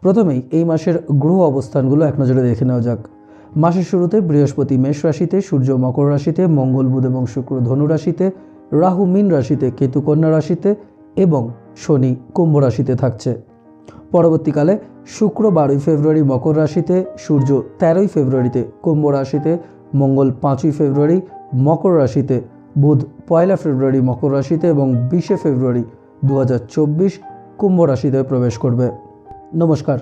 প্রথমেই এই মাসের গ্রহ অবস্থানগুলো এক নজরে দেখে নেওয়া যাক। মাসের শুরুতে বৃহস্পতি মেষ রাশিতে, সূর্য মকর রাশিতে, মঙ্গল বুধ এবং শুক্র ধনু রাশিতে, রাহু মীন রাশিতে, কেতু কন্যা রাশিতে এবং শনি কুম্ভ রাশিতে থাকছে। পরবর্তীকালে শুক্র 12ই ফেব্রুয়ারি মকর রাশিতে, সূর্য 13ই ফেব্রুয়ারিতে কুম্ভ রাশিতে, মঙ্গল 5ই ফেব্রুয়ারি মকর রাশিতে, বুধ 1 ফেব্রুয়ারি মকর রাশিতে এবং 20 ফেব্রুয়ারি 2024 কুম্ভ রাশিতে প্রবেশ করবে। নমস্কার,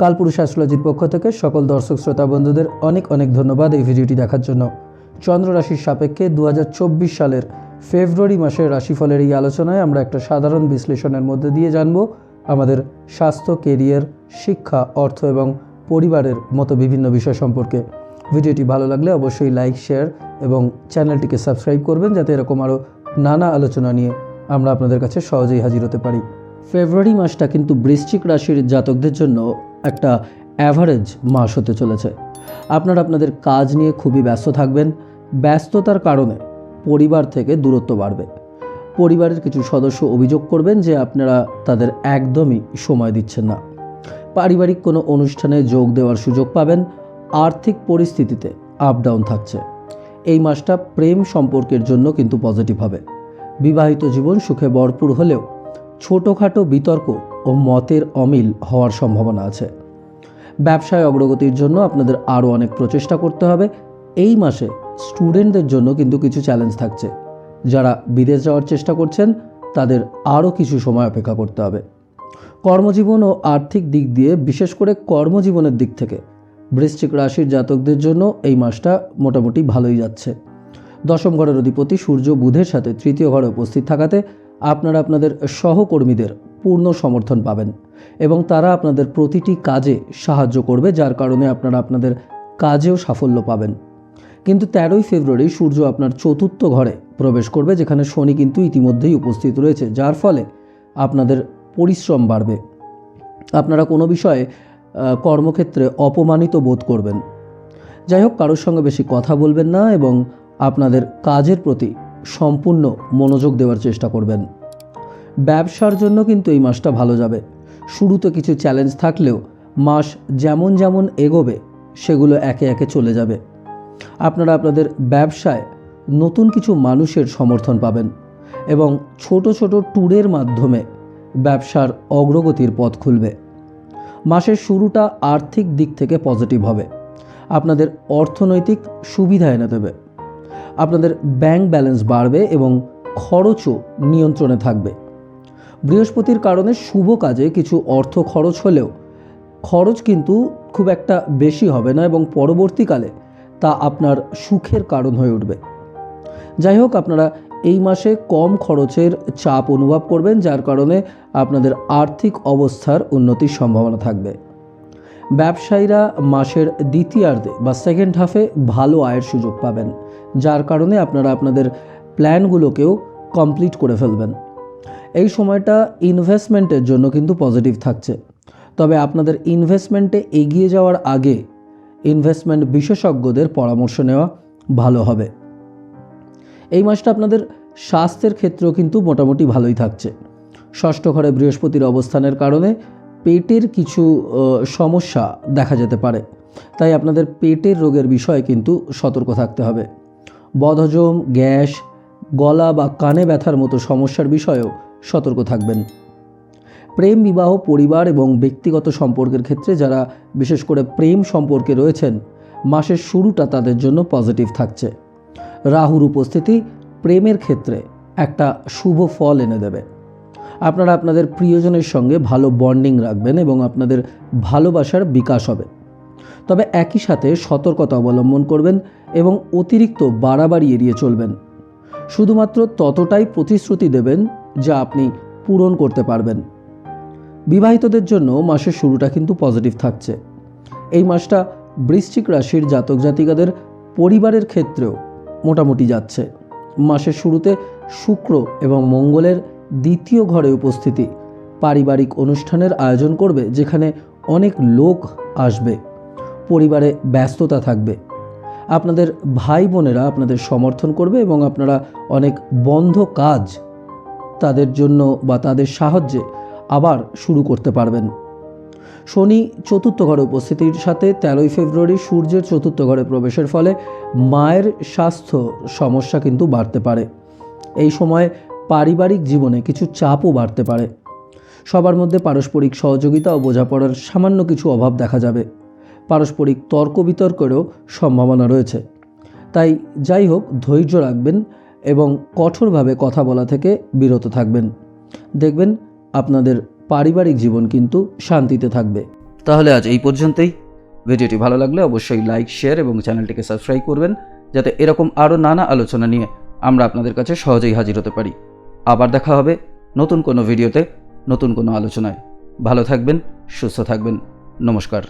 কালপুরুষ অ্যাস্ট্রোলজির পক্ষ থেকে সকল দর্শক শ্রোতা বন্ধুদের অনেক অনেক ধন্যবাদ এই ভিডিওটি দেখার জন্য। চন্দ্র রাশির সাপেক্ষে 2024 সালের ফেব্রুয়ারি মাসের রাশিফলের এই আলোচনায় আমরা একটা সাধারণ বিশ্লেষণের মধ্যে দিয়ে জানব আমাদের স্বাস্থ্য, কেরিয়ার, শিক্ষা, অর্থ এবং পরিবারের মতো বিভিন্ন বিষয় সম্পর্কে। ভিডিওটি ভালো লাগলে অবশ্যই লাইক, শেয়ার এবং চ্যানেলটিকে সাবস্ক্রাইব করবেন, যাতে এরকম আরও নানা আলোচনা নিয়ে আমরা আপনাদের কাছে সহজেই হাজির হতে পারি। ফেব্রুয়ারি মাসটা কিন্তু বৃশ্চিক রাশির জাতকদের জন্য একটা অ্যাভারেজ মাস হতে চলেছে। আপনারা আপনাদের কাজ নিয়ে খুবই ব্যস্ত থাকবেন। ব্যস্ততার কারণে পরিবার থেকে দূরত্ব বাড়বে। পরিবারের কিছু সদস্য অভিযোগ করবেন যে আপনারা তাদের একদমই সময় দিচ্ছেন না। পারিবারিক কোনো অনুষ্ঠানে যোগ দেওয়ার সুযোগ পাবেন। আর্থিক পরিস্থিতিতে আপ ডাউন থাকছে। এই মাসটা প্রেম সম্পর্কের জন্য কিন্তু পজিটিভ হবে। বিবাহিত জীবন সুখে ভরপুর হলেও ছোটোখাটো বিতর্ক ও মতের অমিল হওয়ার সম্ভাবনা আছে। ব্যবসায় অগ্রগতির জন্য আপনাদের আরও অনেক প্রচেষ্টা করতে হবে। এই মাসে স্টুডেন্টদের জন্য কিন্তু কিছু চ্যালেঞ্জ থাকছে। যারা বিদেশ যাওয়ার চেষ্টা করছেন তাদের আরও কিছু সময় অপেক্ষা করতে হবে। কর্মজীবন ও আর্থিক দিক দিয়ে, বিশেষ করে কর্মজীবনের দিক থেকে বৃশ্চিক রাশির জাতকদের জন্য এই মাসটা মোটামুটি ভালোই যাচ্ছে। দশম ঘরের অধিপতি সূর্য বুধের সাথে তৃতীয় ঘরে উপস্থিত থাকাতে আপনারা আপনাদের সহকর্মীদের পূর্ণ সমর্থন পাবেন এবং তারা আপনাদের প্রতিটি কাজে সাহায্য করবে, যার কারণে আপনারা আপনাদের কাজেও সাফল্য পাবেন। কিন্তু 13ই ফেব্রুয়ারি সূর্য আপনার চতুর্থ ঘরে প্রবেশ করবে, যেখানে শনি কিন্তু ইতিমধ্যেই উপস্থিত রয়েছে, যার ফলে আপনাদের পরিশ্রম বাড়বে। আপনারা কোনো বিষয়ে কর্মক্ষেত্রে অপমানিত বোধ করবেন। যাই হোক, কারোর সঙ্গে বেশি কথা বলবেন না এবং আপনাদের কাজের প্রতি সম্পূর্ণ মনোযোগ দেওয়ার চেষ্টা করবেন। ব্যবসার জন্য কিন্তু এই মাসটা ভালো যাবে। শুরুতে কিছু চ্যালেঞ্জ থাকলেও মাস যেমন যেমন এগোবে সেগুলো একে একে চলে যাবে। আপনারা আপনাদের ব্যবসায় নতুন কিছু মানুষের সমর্থন পাবেন এবং ছোট ছোট ট্যুরের মাধ্যমে ব্যবসার অগ্রগতির পথ খুলবে। মাসের শুরুটা আর্থিক দিক থেকে পজিটিভ হবে। আপনাদের অর্থনৈতিক সুবিধা এনে দেবে। আপনাদের ব্যাংক ব্যালেন্স বাড়বে এবং খরচও নিয়ন্ত্রণে থাকবে। বৃহস্পতির কারণে শুভ কাজে কিছু অর্থ খরচ হলেও খরচ কিন্তু খুব একটা বেশি হবে না এবং পরবর্তীকালে তা আপনার সুখের কারণ হয়ে উঠবে। যাই হোক, আপনারা এই মাসে কম খরচের চাপ অনুভব করবেন, যার কারণে আপনাদের আর্থিক অবস্থার উন্নতির সম্ভাবনা থাকবে। ব্যবসায়ীরা মাসের দ্বিতীয়ার্ধে বা সেকেন্ড হাফে ভালো আয়ের সুযোগ পাবেন, যার কারণে আপনারা আপনাদের প্ল্যানগুলোকেও কমপ্লিট করে ফেলবেন। এই সময়টা ইনভেস্টমেন্টের জন্য কিন্তু পজিটিভ থাকছে, তবে আপনাদের ইনভেস্টমেন্টে এগিয়ে যাওয়ার আগে ইনভেস্টমেন্ট বিশেষজ্ঞদের পরামর্শ নেওয়া ভালো হবে। এই মাসটা আপনাদের স্বাস্থ্যের ক্ষেত্রেও কিন্তু মোটামুটি ভালোই থাকছে। ষষ্ঠ ঘরে বৃহস্পতির অবস্থানের কারণে পেটের কিছু সমস্যা দেখা যেতে পারে, তাই আপনাদের পেটের রোগের বিষয়ে কিন্তু সতর্ক থাকতে হবে। বদহজম, গ্যাস, গলা বা কানে ব্যথার মতো সমস্যার বিষয়েও সতর্ক থাকবেন। প্রেম, বিবাহ, পরিবার এবং ব্যক্তিগত সম্পর্কের ক্ষেত্রে যারা বিশেষ করে প্রেম সম্পর্কে রয়েছেন, মাসের শুরুটা তাদের জন্য পজিটিভ থাকছে। রাহুর উপস্থিতি প্রেমের ক্ষেত্রে একটা শুভ ফল এনে দেবে। আপনারা আপনাদের প্রিয়জনের সঙ্গে ভালো বন্ডিং রাখবেন এবং আপনাদের ভালোবাসার বিকাশ হবে। তবে একই সাথে সতর্কতা অবলম্বন করবেন এবং অতিরিক্ত বাড়াবাড়ি এড়িয়ে চলবেন। শুধুমাত্র ততটাই প্রতিশ্রুতি দেবেন যা আপনি পূরণ করতে পারবেন। বিবাহিতদের জন্য মাসের শুরুটা কিন্তু পজিটিভ থাকছে। এই মাসটা বৃশ্চিক রাশির জাতক জাতিকাদের পরিবারের ক্ষেত্রেও মোটামুটি যাচ্ছে। মাসের শুরুতে শুক্র এবং মঙ্গলের দ্বিতীয় ঘরে উপস্থিতি পারিবারিক অনুষ্ঠানের আয়োজন করবে, যেখানে অনেক লোক আসবে। পরিবারে ব্যস্ততা থাকবে। আপনাদের ভাই বোনেরা আপনাদের সমর্থন করবে এবং আপনারা অনেক বন্ধ কাজ তাদের জন্য বা তাদের সাহায্যে আবার শুরু করতে পারবেন। শনি চতুর্থ ঘরে উপস্থিতির সাথে 13ই ফেব্রুয়ারি সূর্যের চতুর্থ ঘরে প্রবেশের ফলে মায়ের স্বাস্থ্য সমস্যা কিন্তু বাড়তে পারে। এই সময় পারিবারিক জীবনে কিছু চাপও বাড়তে পারে। সবার মধ্যে পারস্পরিক সহযোগিতা ও বোঝাপড়ার সামান্য কিছু অভাব দেখা যাবে। পারস্পরিক তর্ক বিতর্কেরও সম্ভাবনা রয়েছে। তাই যাই হোক, ধৈর্য রাখবেন এবং কঠোরভাবে কথা বলা থেকে বিরত থাকবেন। দেখবেন আপনাদের পারিবারিক জীবন কিন্তু শান্তিতে থাকবে। তাহলে আজ এই পর্যন্তই। ভিডিওটি ভালো লাগলে অবশ্যই লাইক, শেয়ার এবং চ্যানেলটিকে সাবস্ক্রাইব করবেন, যাতে এরকম আরও নানা আলোচনা নিয়ে আমরা আপনাদের কাছে সহজেই হাজির হতে পারি। আবার দেখা হবে নতুন কোনো ভিডিওতে, নতুন কোনো আলোচনায়। ভালো থাকবেন, সুস্থ থাকবেন। নমস্কার।